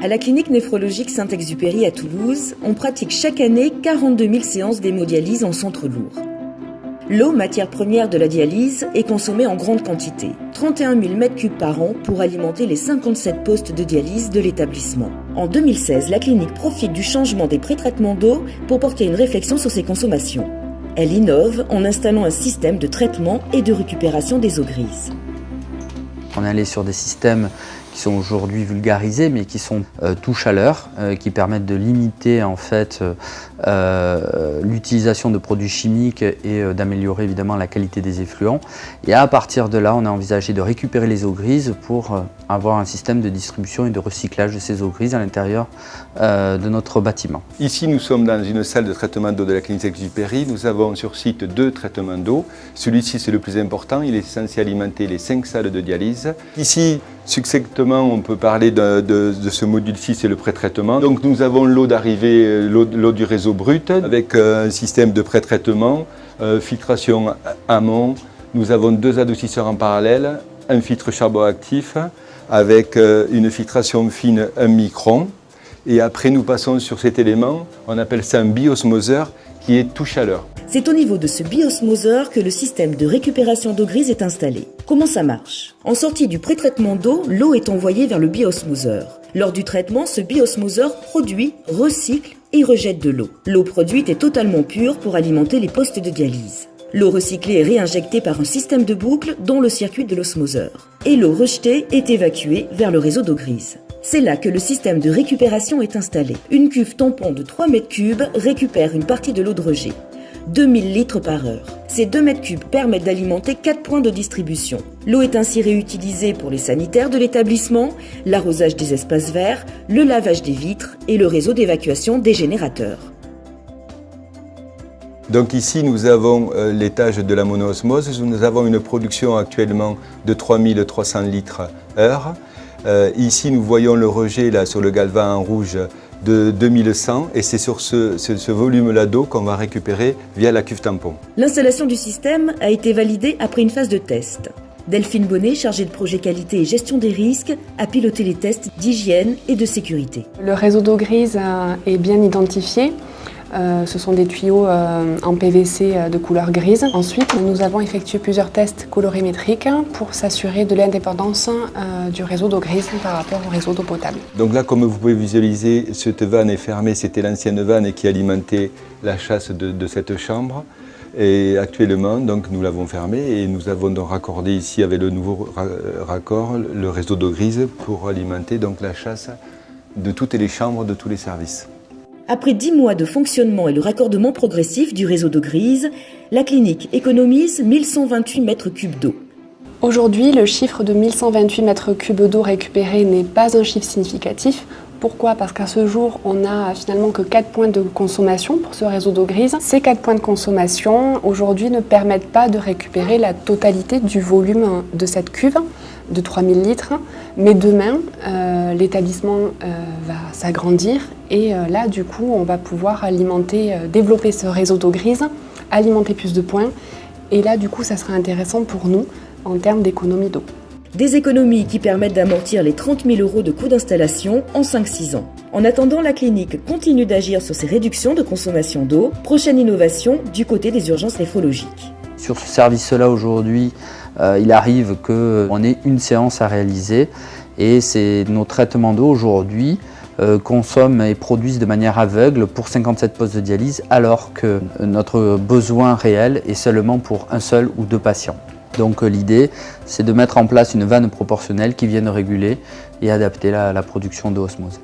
À la clinique néphrologique Saint-Exupéry à Toulouse, on pratique chaque année 42 000 séances d'hémodialyse en centre lourd. L'eau, matière première de la dialyse, est consommée en grande quantité, 31 000 m3 par an pour alimenter les 57 postes de dialyse de l'établissement. En 2016, la clinique profite du changement des pré-traitements d'eau pour porter une réflexion sur ses consommations. Elle innove en installant un système de traitement et de récupération des eaux grises. On est allé sur des systèmes qui sont aujourd'hui vulgarisés, mais qui sont tout chaleur, qui permettent de limiter en fait l'utilisation de produits chimiques et d'améliorer évidemment la qualité des effluents. Et à partir de là, on a envisagé de récupérer les eaux grises pour avoir un système de distribution et de recyclage de ces eaux grises à l'intérieur de notre bâtiment. Ici, nous sommes dans une salle de traitement d'eau de la clinique Saint-Exupéry. Nous avons sur site 2 traitements d'eau. Celui-ci, c'est le plus important. Il est censé alimenter les 5 salles de dialyse. Ici, succinctement, on peut parler de ce module-ci, c'est le pré-traitement. Donc nous avons l'eau d'arrivée, l'eau du réseau brut, avec un système de pré-traitement, filtration amont. Nous avons 2 adoucisseurs en parallèle, un filtre charbon actif, avec une filtration fine 1 micron. Et après, nous passons sur cet élément, on appelle ça un biosmoseur, qui est tout chaleur. C'est au niveau de ce biosmoseur que le système de récupération d'eau grise est installé. Comment ça marche? En sortie du pré-traitement d'eau, l'eau est envoyée vers le biosmoseur. Lors du traitement, ce biosmoseur produit, recycle et rejette de l'eau. L'eau produite est totalement pure pour alimenter les postes de dialyse. L'eau recyclée est réinjectée par un système de boucle dont le circuit de l'osmoseur. Et l'eau rejetée est évacuée vers le réseau d'eau grise. C'est là que le système de récupération est installé. Une cuve tampon de 3 m3 récupère une partie de l'eau de rejet. 2000 litres par heure. Ces 2 m3 permettent d'alimenter 4 points de distribution. L'eau est ainsi réutilisée pour les sanitaires de l'établissement, l'arrosage des espaces verts, le lavage des vitres et le réseau d'évacuation des générateurs. Donc ici, nous avons l'étage de la monoosmose. Nous avons une production actuellement de 3300 litres heure. Ici, nous voyons le rejet là, sur le galvan en rouge de 2100 et c'est sur ce volume-là d'eau qu'on va récupérer via la cuve tampon. L'installation du système a été validée après une phase de test. Delphine Bonnet, chargée de projet qualité et gestion des risques, a piloté les tests d'hygiène et de sécurité. Le réseau d'eau grise est bien identifié. Ce sont des tuyaux en PVC de couleur grise. Ensuite, nous avons effectué plusieurs tests colorimétriques pour s'assurer de l'indépendance du réseau d'eau grise par rapport au réseau d'eau potable. Donc là, comme vous pouvez visualiser, cette vanne est fermée. C'était l'ancienne vanne qui alimentait la chasse de cette chambre. Et actuellement, donc, nous l'avons fermée et nous avons donc raccordé ici avec le nouveau raccord le réseau d'eau grise pour alimenter donc, la chasse de toutes les chambres, de tous les services. Après 10 mois de fonctionnement et le raccordement progressif du réseau d'eau grise, la clinique économise 1128 m3 d'eau. Aujourd'hui, le chiffre de 1128 m3 d'eau récupérée n'est pas un chiffre significatif. Pourquoi? Parce qu'à ce jour, on n'a finalement que 4 points de consommation pour ce réseau d'eau grise. Ces 4 points de consommation, aujourd'hui, ne permettent pas de récupérer la totalité du volume de cette cuve de 3000 litres. Mais demain, l'établissement va s'agrandir et là, du coup, on va pouvoir développer ce réseau d'eau grise, alimenter plus de points. Et là, du coup, ça sera intéressant pour nous en termes d'économie d'eau. Des économies qui permettent d'amortir les 30 000 € de coûts d'installation en 5-6 ans. En attendant, la clinique continue d'agir sur ces réductions de consommation d'eau. Prochaine innovation du côté des urgences néphrologiques. Sur ce service-là aujourd'hui, il arrive qu'on ait une séance à réaliser et nos traitements d'eau aujourd'hui consomment et produisent de manière aveugle pour 57 postes de dialyse alors que notre besoin réel est seulement pour un seul ou 2 patients. Donc l'idée, c'est de mettre en place une vanne proportionnelle qui vienne réguler et adapter la production d'eau osmosée.